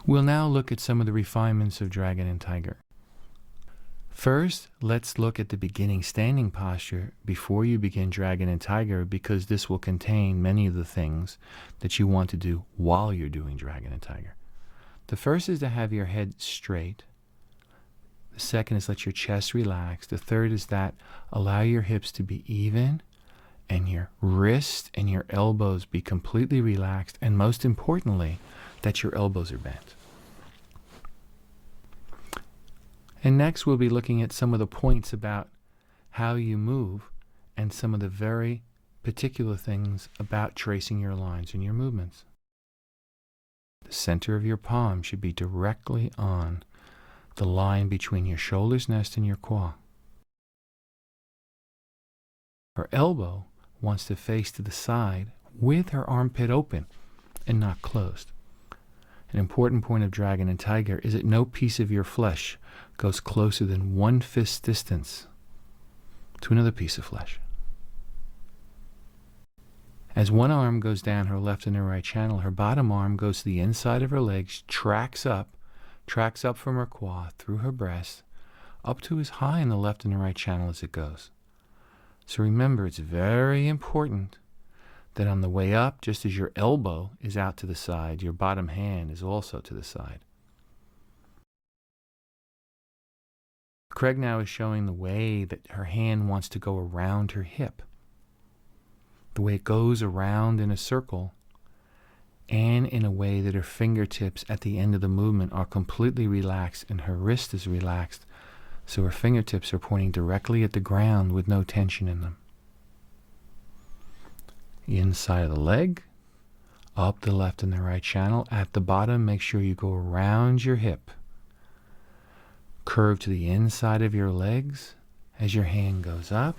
We'll now look at some of the refinements of Dragon and Tiger. First, let's look at the beginning standing posture before you begin Dragon and Tiger, because this will contain many of the things that you want to do while you're doing Dragon and Tiger. The first is to have your head straight. The second is let your chest relax. The third is that allow your hips to be even and your wrists and your elbows be completely relaxed, and most importantly, that your elbows are bent. And next we'll be looking at some of the points about how you move and some of the very particular things about tracing your lines and your movements. The center of your palm should be directly on the line between your shoulder's nest and your quad. Her elbow wants to face to the side with her armpit open and not closed. An important point of Dragon and Tiger is that no piece of your flesh goes closer than 1 fist distance to another piece of flesh. As one arm goes down her left and her right channel, her bottom arm goes to the inside of her legs, tracks up from her quad, through her breast, up to as high in the left and the right channel as it goes. So remember, it's very important that on the way up, just as your elbow is out to the side, your bottom hand is also to the side. Craig now is showing the way that her hand wants to go around her hip. The way it goes around in a circle, and in a way that her fingertips at the end of the movement are completely relaxed and her wrist is relaxed, so her fingertips are pointing directly at the ground with no tension in them. Inside of the leg, up the left and the right channel. At the bottom, make sure you go around your hip. Curve to the inside of your legs as your hand goes up.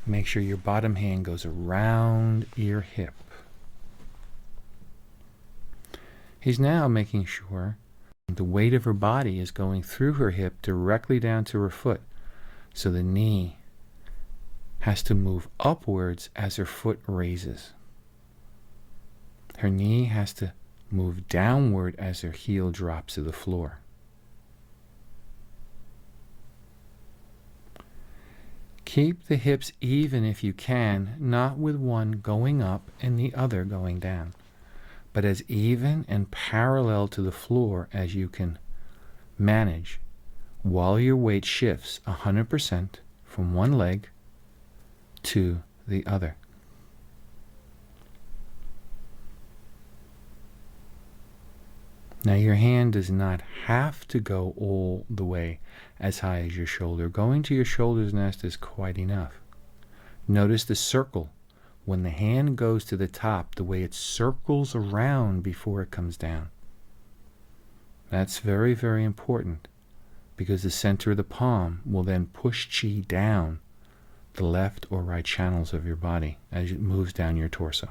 Make sure your bottom hand goes around your hip. He's now making sure the weight of her body is going through her hip directly down to her foot. So the knee has to move upwards as her foot raises. Her knee has to move downward as her heel drops to the floor. Keep the hips even if you can, not with one going up and the other going down, but as even and parallel to the floor as you can manage, while your weight shifts 100% from one leg to the other. Now your hand does not have to go all the way as high as your shoulder. Going to your shoulder's nest is quite enough. Notice the circle. When the hand goes to the top, the way it circles around before it comes down. That's very, very important, because the center of the palm will then push chi down the left or right channels of your body as it moves down your torso.